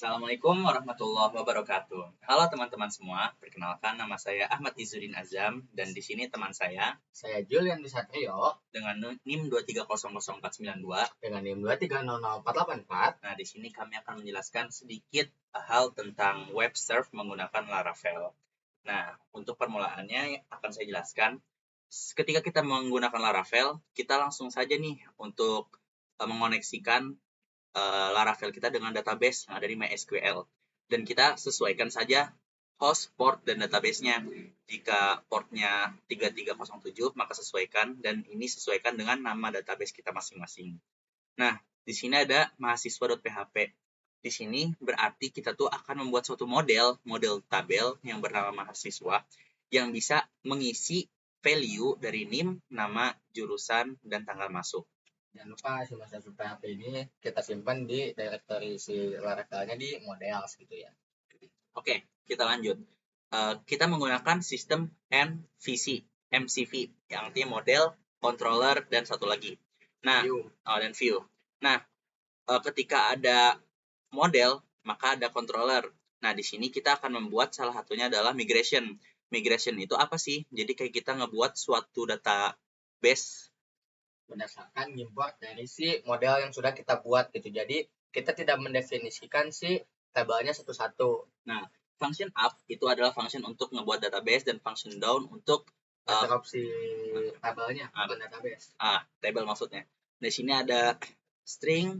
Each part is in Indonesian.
Assalamualaikum warahmatullahi wabarakatuh. Halo teman-teman semua, perkenalkan nama saya Ahmad Izzuddin Azam dan di sini teman saya Saya Julian Disatrio dengan NIM 2300492 dengan NIM 2300484. Nah, di sini kami akan menjelaskan sedikit hal tentang web surf menggunakan Laravel. Nah, untuk permulaannya akan saya jelaskan. Ketika kita menggunakan Laravel, kita langsung saja nih untuk mengoneksikan Laravel kita dengan database yang ada di MySQL. Dan kita sesuaikan saja host, port, dan database-nya. Jika portnya 3307, maka sesuaikan, dan ini sesuaikan dengan nama database kita masing-masing. Nah, di sini ada mahasiswa.php. Di sini berarti kita tuh akan membuat suatu model tabel yang bernama mahasiswa yang bisa mengisi value dari NIM, nama, jurusan, dan tanggal masuk. Jangan lupa si mahasiswa PHP ini kita simpan di directory si Laravelnya di models gitu ya. Oke, kita lanjut. Kita menggunakan sistem MCV, yang artinya model, controller, dan satu lagi. Nah, dan view. Nah, ketika ada model, maka ada controller. Nah, di sini kita akan membuat salah satunya adalah migration. Migration itu apa sih? Jadi kayak kita ngebuat suatu database berdasarkan import dari si model yang sudah kita buat gitu. Jadi kita tidak mendefinisikan si tabelnya satu-satu. Nah, function up itu adalah function untuk ngebuat database dan function down untuk drop si tabelnya, bukan database. Table maksudnya. Di sini ada string,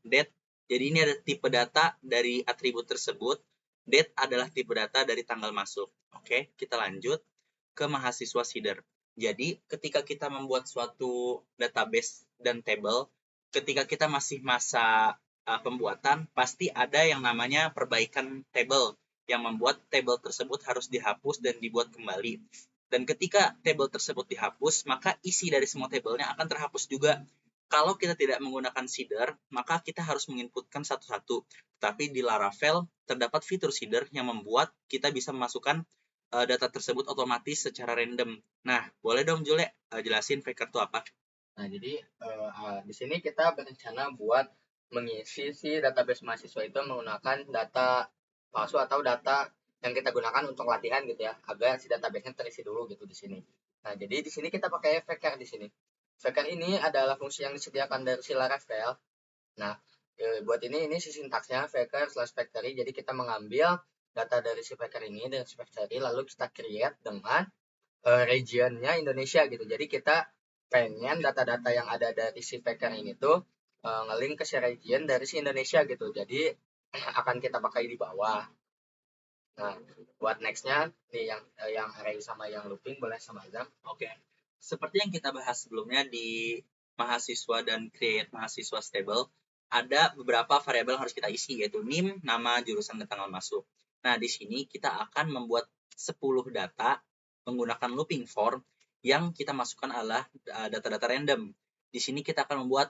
date. Jadi ini ada tipe data dari atribut tersebut. Date adalah tipe data dari tanggal masuk. Oke, kita lanjut ke mahasiswa seeder. Jadi ketika kita membuat suatu database dan table, ketika kita masih masa pembuatan, pasti ada yang namanya perbaikan table, yang membuat table tersebut harus dihapus dan dibuat kembali. Dan ketika table tersebut dihapus, maka isi dari semua tabelnya akan terhapus juga. Kalau kita tidak menggunakan seeder, maka kita harus menginputkan satu-satu. Tapi di Laravel terdapat fitur seeder yang membuat kita bisa memasukkan data tersebut otomatis secara random. Nah, boleh dong Jule jelasin Faker itu apa? Nah, jadi di sini kita berencana buat mengisi si database mahasiswa itu menggunakan data palsu atau data yang kita gunakan untuk latihan gitu ya, agar si database-nya terisi dulu gitu di sini. Nah, jadi di sini kita pakai Faker di sini. Faker ini adalah fungsi yang disediakan dari si Laravel. Nah, buat ini si sintaksnya Faker/factory. Jadi kita mengambil data dari si Faker ini dari si factory, lalu kita create dengan region-nya Indonesia gitu. Jadi kita pengen data-data yang ada dari si Faker ini tuh nge-link ke si region dari si Indonesia gitu. Jadi akan kita pakai di bawah. Nah, buat next-nya nih yang array sama yang looping boleh sama Azam. Oke. Seperti yang kita bahas sebelumnya di mahasiswa dan create mahasiswa stable, ada beberapa variabel yang harus kita isi, yaitu NIM, nama, jurusan, dan tanggal masuk. Nah, di sini kita akan membuat 10 data menggunakan looping for yang kita masukkan adalah data-data random. Di sini kita akan membuat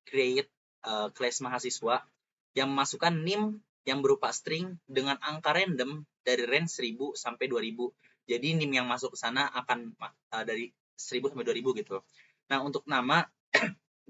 create class mahasiswa yang memasukkan NIM yang berupa string dengan angka random dari range 1000 sampai 2000. Jadi NIM yang masuk ke sana akan dari 1000 sampai 2000 gitu. Nah, untuk nama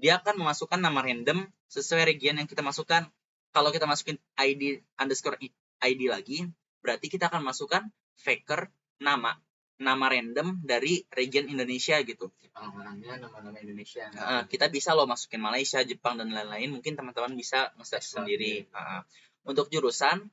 dia akan memasukkan nama random sesuai region yang kita masukkan. Kalau kita masukin ID underscore ID lagi, berarti kita akan masukkan Faker nama random dari region Indonesia gitu. Orang-orangnya nama-nama Indonesia. Kita bisa loh masukin Malaysia, Jepang, dan lain-lain. Mungkin teman-teman bisa nge-search sendiri. Untuk jurusan,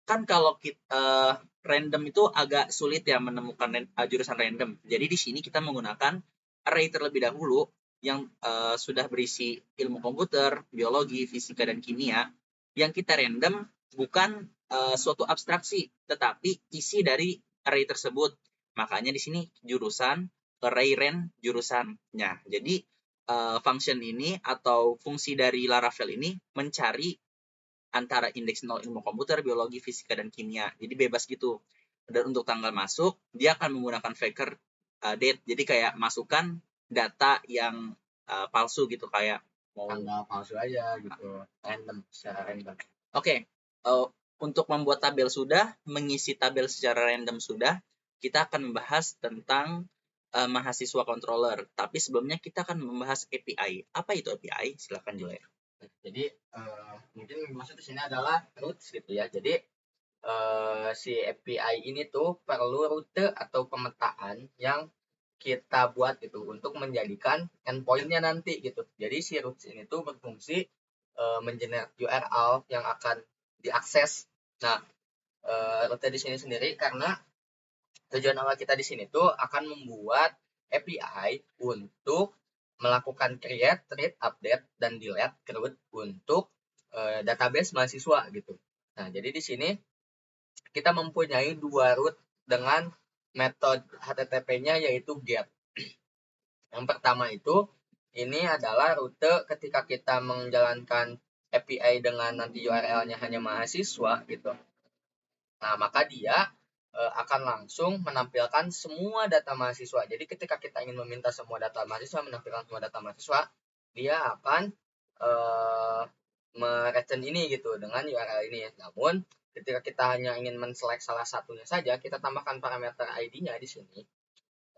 kan kalau kita random itu agak sulit ya menemukan jurusan random. Jadi di sini kita menggunakan array terlebih dahulu yang sudah berisi ilmu komputer, biologi, fisika, dan kimia. Yang kita random bukan suatu abstraksi, tetapi isi dari array tersebut. Makanya di sini jurusan, array rand jurusannya. Jadi function ini atau fungsi dari Laravel ini mencari antara indeks 0 ilmu komputer, biologi, fisika, dan kimia. Jadi bebas gitu. Dan untuk tanggal masuk, dia akan menggunakan Faker date. Jadi kayak masukkan data yang palsu gitu, kayak mau tanggal palsu aja gitu, random, secara random. Oke, untuk membuat tabel sudah, mengisi tabel secara random sudah, kita akan membahas tentang mahasiswa controller. Tapi sebelumnya kita akan membahas API. Apa itu API? Silakan Julia. Jadi mungkin maksud di sini adalah roots gitu ya. Jadi si API ini tuh perlu rute atau pemetaan yang kita buat gitu untuk menjadikan endpoint-nya nanti gitu. Jadi si roots ini tuh berfungsi mengenerate URL yang akan diakses. Nah, rute di sini sendiri karena tujuan awal kita di sini tuh akan membuat API untuk melakukan create, read, update, dan delete root untuk database mahasiswa gitu. Nah, jadi di sini kita mempunyai dua root dengan metode HTTP-nya yaitu get. Yang pertama itu ini adalah rute ketika kita menjalankan API dengan nanti URL-nya hanya mahasiswa gitu. Nah, maka dia akan langsung menampilkan semua data mahasiswa. Jadi ketika kita ingin meminta semua data mahasiswa, menampilkan semua data mahasiswa, dia akan mereturn ini gitu dengan URL ini. Namun ketika kita hanya ingin menselect salah satunya saja, kita tambahkan parameter ID-nya di sini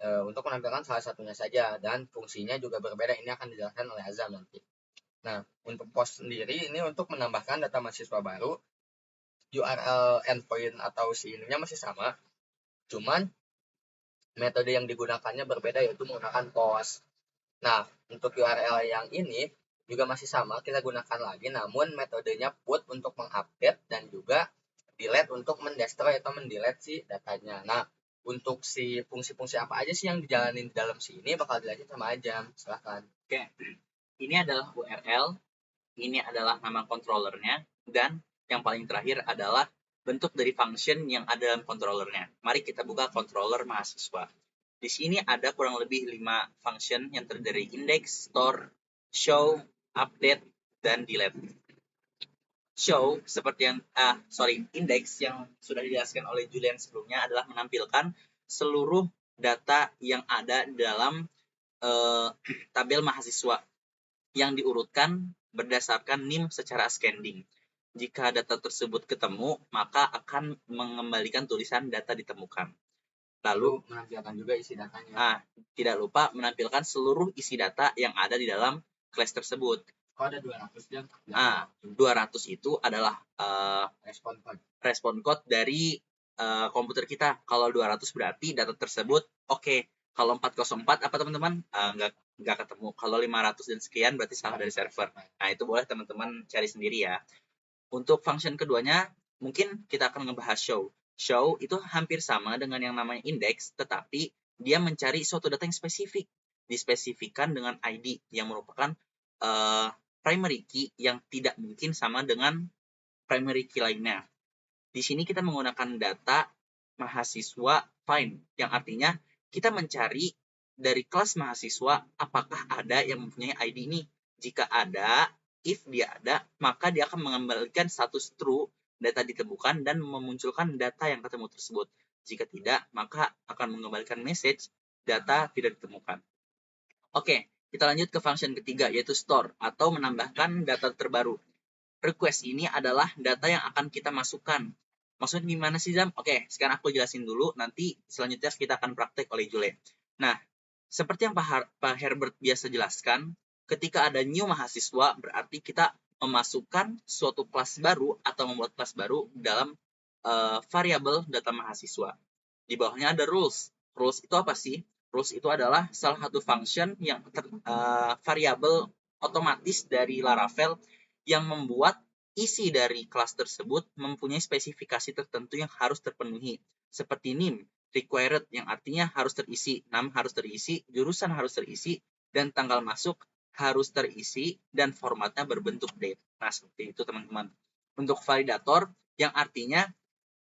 untuk menampilkan salah satunya saja, dan fungsinya juga berbeda. Ini akan dijelaskan oleh Azam nanti. Nah, untuk post sendiri ini untuk menambahkan data mahasiswa baru, URL endpoint atau si ininya masih sama, cuman metode yang digunakannya berbeda, yaitu menggunakan post. Nah, untuk URL yang ini juga masih sama, kita gunakan lagi, namun metodenya put untuk mengupdate dan juga delete untuk mendestroy atau mendelete si datanya. Nah, untuk si fungsi-fungsi apa aja sih yang dijalanin di dalam sini bakal dilanjut sama Ajam. Silahkan. Oke, ini adalah URL, ini adalah nama controllernya, dan yang paling terakhir adalah bentuk dari function yang ada dalam controllernya. Mari kita buka controller mahasiswa. Di sini ada kurang lebih 5 function yang terdiri dari index, store, show, update, dan delete. Show seperti yang index yang sudah dijelaskan oleh Julian sebelumnya adalah menampilkan seluruh data yang ada dalam tabel mahasiswa yang diurutkan berdasarkan NIM secara ascending. Jika data tersebut ketemu, maka akan mengembalikan tulisan data ditemukan. Lalu menampilkan juga isi datanya. Tidak lupa menampilkan seluruh isi data yang ada di dalam kelas tersebut. Ada 200 jam. 200 itu adalah respon code dari komputer kita. Kalau 200 berarti data tersebut oke. Kalau 404 apa teman-teman? Nggak ketemu. Kalau 500 dan sekian berarti salah dari server. Nah, itu boleh teman-teman cari sendiri ya. Untuk function keduanya, mungkin kita akan ngebahas show. Show itu hampir sama dengan yang namanya index, tetapi dia mencari suatu data yang spesifik. Dispesifikkan dengan ID yang merupakan primary key yang tidak mungkin sama dengan primary key lainnya. Di sini kita menggunakan data mahasiswa find, yang artinya kita mencari dari kelas mahasiswa apakah ada yang mempunyai ID ini. Jika ada, if dia ada, maka dia akan mengembalikan status true, data ditemukan, dan memunculkan data yang ketemu tersebut. Jika tidak, maka akan mengembalikan message, data tidak ditemukan. Oke, kita lanjut ke function ketiga, yaitu store, atau menambahkan data terbaru. Request ini adalah data yang akan kita masukkan. Maksudnya gimana sih, Zam? Oke, sekarang aku jelasin dulu, nanti selanjutnya kita akan praktek oleh Jule. Nah, seperti yang Pak Herbert biasa jelaskan, ketika ada new mahasiswa, berarti kita memasukkan suatu kelas baru atau membuat kelas baru dalam variabel data mahasiswa. Di bawahnya ada rules. Rules itu apa sih? Rules itu adalah salah satu function yang variabel otomatis dari Laravel yang membuat isi dari kelas tersebut mempunyai spesifikasi tertentu yang harus terpenuhi. Seperti name, required, yang artinya harus terisi, nama harus terisi, jurusan harus terisi, dan tanggal masuk harus terisi, dan formatnya berbentuk date. Nah, seperti itu teman-teman. Untuk validator, yang artinya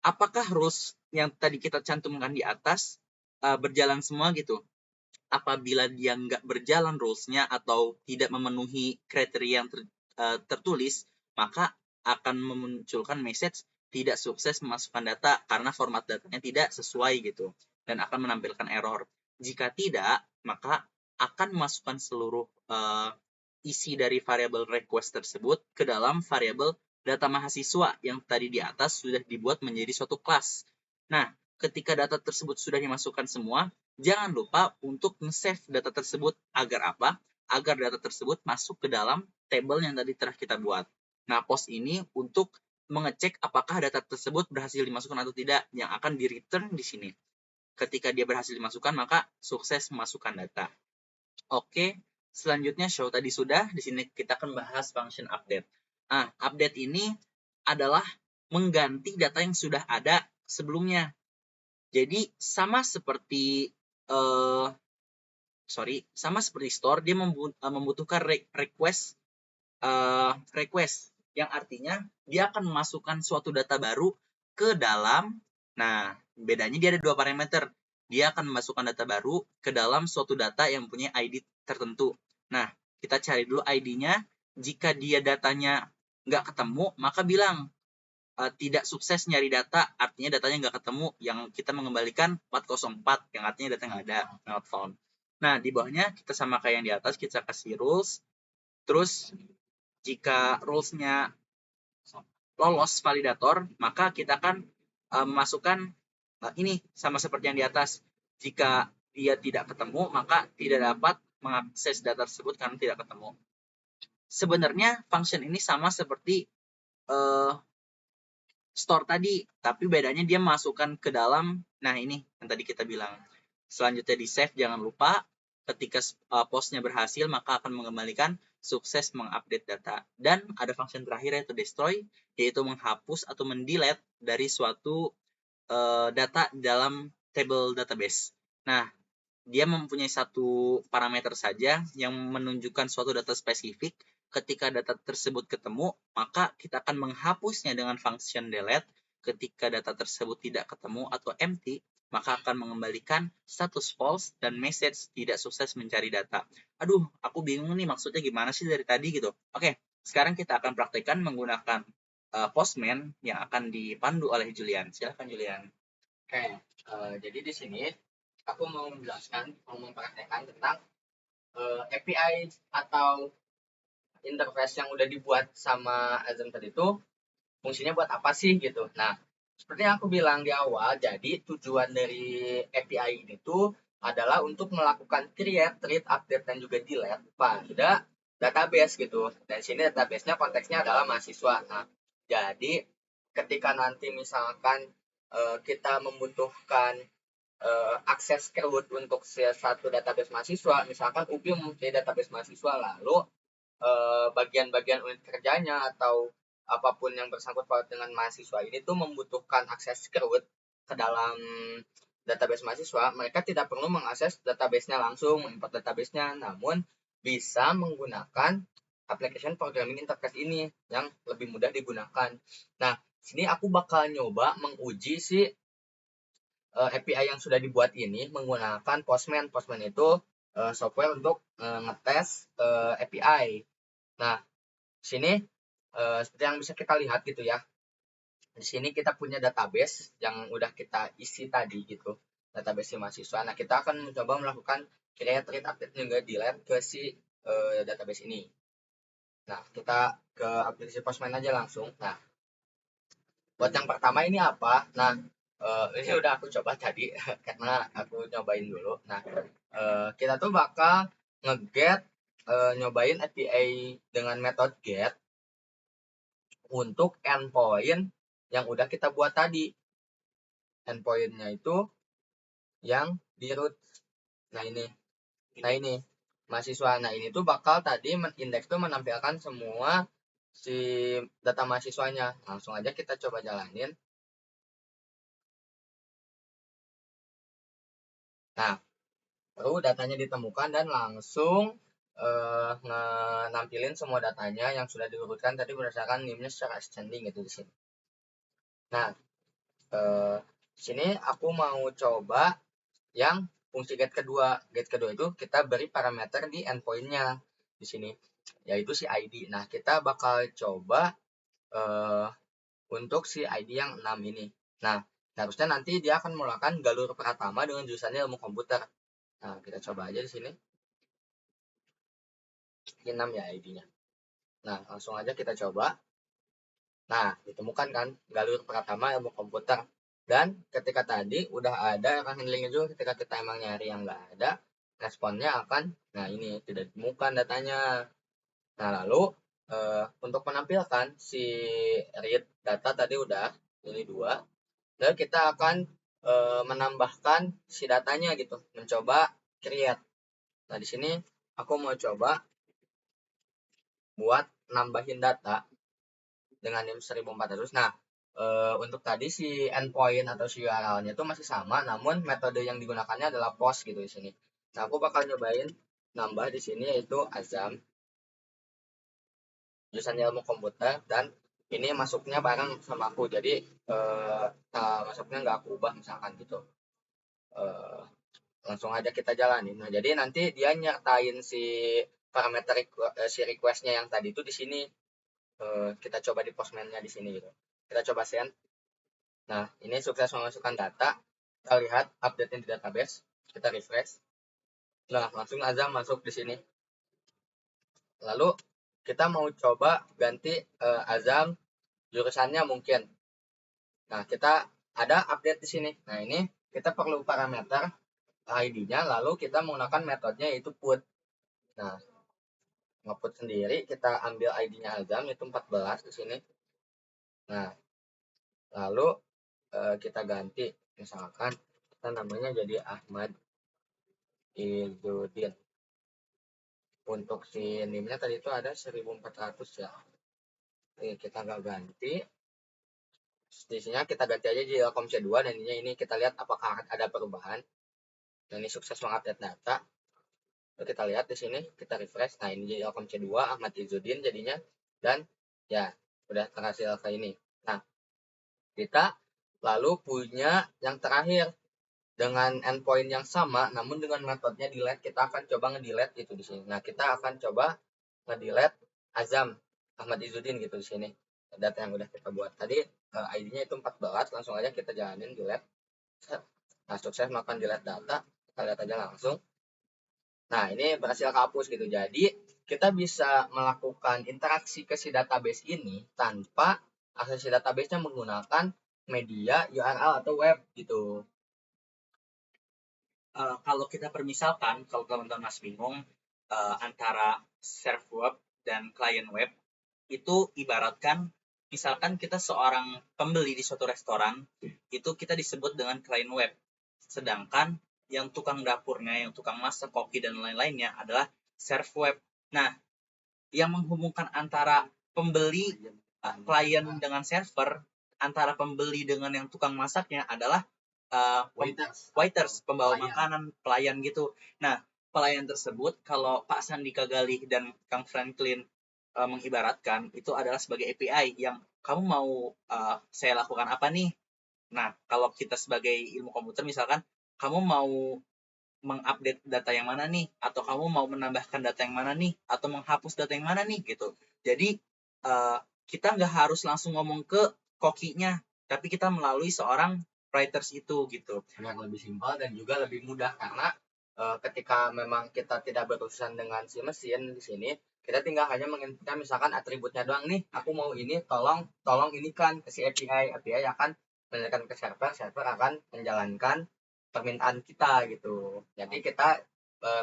apakah rules yang tadi kita cantumkan di atas berjalan semua gitu. Apabila dia nggak berjalan rules-nya atau tidak memenuhi kriteria yang tertulis, maka akan memunculkan message tidak sukses memasukkan data karena format datanya tidak sesuai gitu, dan akan menampilkan error. Jika tidak, maka akan memasukkan seluruh isi dari variabel request tersebut ke dalam variabel data mahasiswa yang tadi di atas sudah dibuat menjadi suatu kelas. Nah, ketika data tersebut sudah dimasukkan semua, jangan lupa untuk nge-save data tersebut. Agar apa? Agar data tersebut masuk ke dalam table yang tadi telah kita buat. Nah, post ini untuk mengecek apakah data tersebut berhasil dimasukkan atau tidak, yang akan di return di sini. Ketika dia berhasil dimasukkan, maka sukses memasukkan data. Oke, selanjutnya show tadi sudah. Di sini kita akan bahas function update. Nah, update ini adalah mengganti data yang sudah ada sebelumnya. Jadi sama seperti store, dia membutuhkan request yang artinya dia akan memasukkan suatu data baru ke dalam. Nah, bedanya dia ada dua parameter. Dia akan memasukkan data baru ke dalam suatu data yang punya ID tertentu. Nah, kita cari dulu ID-nya. Jika dia datanya nggak ketemu, maka bilang tidak sukses nyari data, artinya datanya nggak ketemu. Yang kita mengembalikan 404, yang artinya data nggak ada, not found. Nah, di bawahnya kita sama kayak yang di atas, kita kasih rules. Terus, jika rules-nya lolos validator, maka kita akan memasukkan ini sama seperti yang di atas. Jika dia tidak ketemu, maka tidak dapat mengakses data tersebut karena tidak ketemu. Sebenarnya function ini sama seperti store tadi, tapi bedanya dia masukkan ke dalam. Nah, ini yang tadi kita bilang. Selanjutnya di save, jangan lupa ketika postnya berhasil, maka akan mengembalikan sukses mengupdate data. Dan ada function terakhir yaitu destroy, yaitu menghapus atau mendelete dari suatu data dalam table database. Nah, dia mempunyai satu parameter saja yang menunjukkan suatu data spesifik. Ketika data tersebut ketemu, maka kita akan menghapusnya dengan function delete. Ketika data tersebut tidak ketemu atau empty, maka akan mengembalikan status false dan message tidak sukses mencari data. Aduh, aku bingung nih maksudnya gimana sih dari tadi gitu. Oke, sekarang kita akan praktekkan menggunakan Postman yang akan dipandu oleh Julian. Silakan Julian. Oke, jadi di sini aku mau mempraktekkan tentang API atau interface yang udah dibuat sama Azam tadi itu fungsinya buat apa sih gitu. Nah, seperti yang aku bilang di awal, jadi tujuan dari API ini tuh adalah untuk melakukan create, read, update, dan juga delete pada database gitu. Dan sini database-nya konteksnya adalah mahasiswa. Nah, jadi ketika nanti misalkan kita membutuhkan akses root untuk satu database mahasiswa, misalkan UPI mempunyai database mahasiswa, lalu bagian-bagian unit kerjanya atau apapun yang bersangkut paut dengan mahasiswa ini tuh membutuhkan akses root ke dalam database mahasiswa, mereka tidak perlu mengakses database-nya langsung, import database-nya, namun bisa menggunakan application programming interface ini yang lebih mudah digunakan. Nah, sini aku bakal nyoba menguji si API yang sudah dibuat ini menggunakan Postman. Postman itu software untuk ngetes API. Nah, sini seperti yang bisa kita lihat gitu ya. Di sini kita punya database yang udah kita isi tadi gitu. Database si mahasiswa. Nah, kita akan mencoba melakukan create, read, update, juga delete ke si database ini. Nah, kita ke aplikasi Postman aja langsung. Nah, buat yang pertama ini apa? Nah, ini udah aku coba tadi karena aku nyobain dulu. Nah, kita tuh bakal nge-get nyobain API dengan metode get untuk endpoint yang udah kita buat tadi. Endpointnya itu yang di root. Nah ini mahasiswa. Nah ini tuh bakal tadi indeks tuh menampilkan semua si data mahasiswanya. Langsung aja kita coba jalanin. Nah, baru datanya ditemukan dan langsung nampilin semua datanya yang sudah diurutkan tadi berdasarkan name-nya secara ascending gitu di sini. Nah, sini aku mau coba yang fungsi get kedua. Get kedua itu kita beri parameter di endpoint-nya di sini, yaitu si ID. Nah, kita bakal coba untuk si ID yang 6 ini. Nah, harusnya nanti dia akan melakukan Galur Pratama dengan jurusannya ilmu komputer. Nah, kita coba aja di sini. Ini 6 ya ID-nya. Nah, langsung aja kita coba. Nah, ditemukan kan Galur Pratama ilmu komputer. Dan ketika tadi udah ada error handlingnya juga, ketika kita emang nyari yang nggak ada, responnya akan, nah ini tidak ditemukan datanya. Nah, lalu untuk menampilkan si read data tadi udah ini 2. Lalu kita akan menambahkan si datanya gitu, mencoba create. Nah, di sini aku mau coba buat nambahin data dengan NIM 1400. Nah, untuk tadi si endpoint atau si URL-nya itu masih sama, namun metode yang digunakannya adalah post gitu di sini. Nah, aku bakal nyobain nambah di sini yaitu Azam, jurusan ilmu komputer, dan ini masuknya bareng sama aku. Jadi masuknya nggak aku ubah misalkan gitu. Eh, Langsung aja kita jalanin. Nah, jadi nanti dia nyertain si parameter si request-nya yang tadi itu di sini. Kita coba di postman-nya di sini gitu. Kita coba send. Nah, ini sukses memasukkan data. Kita lihat update di database. Kita refresh. Nah, langsung Azam masuk di sini. Lalu kita mau coba ganti Azam jurusannya mungkin. Nah, kita ada update di sini. Nah, ini kita perlu parameter ID-nya, lalu kita menggunakan metodenya yaitu put. Nah, nge-put sendiri, kita ambil ID-nya Azam, itu 14 di sini. Nah, lalu kita ganti. Misalkan, kita namanya jadi Ahmad Izzuddin. Untuk si NIM-nya tadi itu ada 1400 ya. Oke, kita nggak ganti. Di sini kita ganti aja jadi Telkom C2, dan ini kita lihat apakah ada perubahan. Dan ini sukses mengupdate data. Lalu kita lihat di sini, kita refresh. Nah, ini jadi Telkom C2 Ahmad Izzuddin jadinya, dan ya udah terhasil ke ini. Nah, kita lalu punya yang terakhir dengan endpoint yang sama, namun dengan metodenya delete. Kita akan coba nge-delete itu di sini. Nah, kita akan coba nge-delete Azam Ahmad Izzuddin gitu di sini. Data yang udah kita buat tadi, ID-nya itu 14, langsung aja kita jalanin delete. Nah, sukses melakukan delete data. Kita lihat aja langsung. Nah, ini berhasil kehapus gitu. Jadi, kita bisa melakukan interaksi ke si database ini tanpa akses si database-nya menggunakan media, URL, atau web gitu. Kalau kita permisalkan, kalau teman-teman masih bingung antara serve web dan client web, itu ibaratkan misalkan kita seorang pembeli di suatu restoran, itu kita disebut dengan client web. Sedangkan yang tukang dapurnya, yang tukang masak, koki, dan lain-lainnya adalah serve web. Nah, yang menghubungkan antara pembeli klien dengan server, antara pembeli dengan yang tukang masaknya adalah waiters, pembawa makanan, pelayan gitu. Nah, pelayan tersebut kalau Pak Sandika Galih dan Kang Franklin mengibaratkan itu adalah sebagai API yang kamu mau saya lakukan apa nih? Nah, kalau kita sebagai ilmu komputer misalkan kamu mau mengupdate data yang mana nih, atau kamu mau menambahkan data yang mana nih, atau menghapus data yang mana nih gitu. Jadi kita nggak harus langsung ngomong ke kokinya, tapi kita melalui seorang writers itu gitu. Yang lebih simpel dan juga lebih mudah, karena ketika memang kita tidak berurusan dengan si mesin di sini, kita tinggal hanya menginputkan misalkan atributnya doang nih, aku mau ini, tolong ini kan ke si API akan menanyakan ke server akan menjalankan permintaan kita gitu. Jadi kita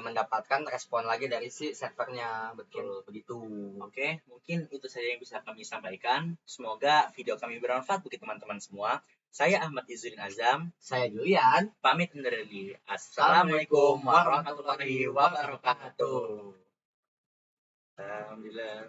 mendapatkan respon lagi dari si servernya, begitu. Oke, mungkin itu saja yang bisa kami sampaikan. Semoga video kami bermanfaat bagi teman-teman semua. Saya Ahmad Izzuddin Azam. Saya Julian. Pamit undur diri. Assalamualaikum warahmatullahi wabarakatuh. Alhamdulillah.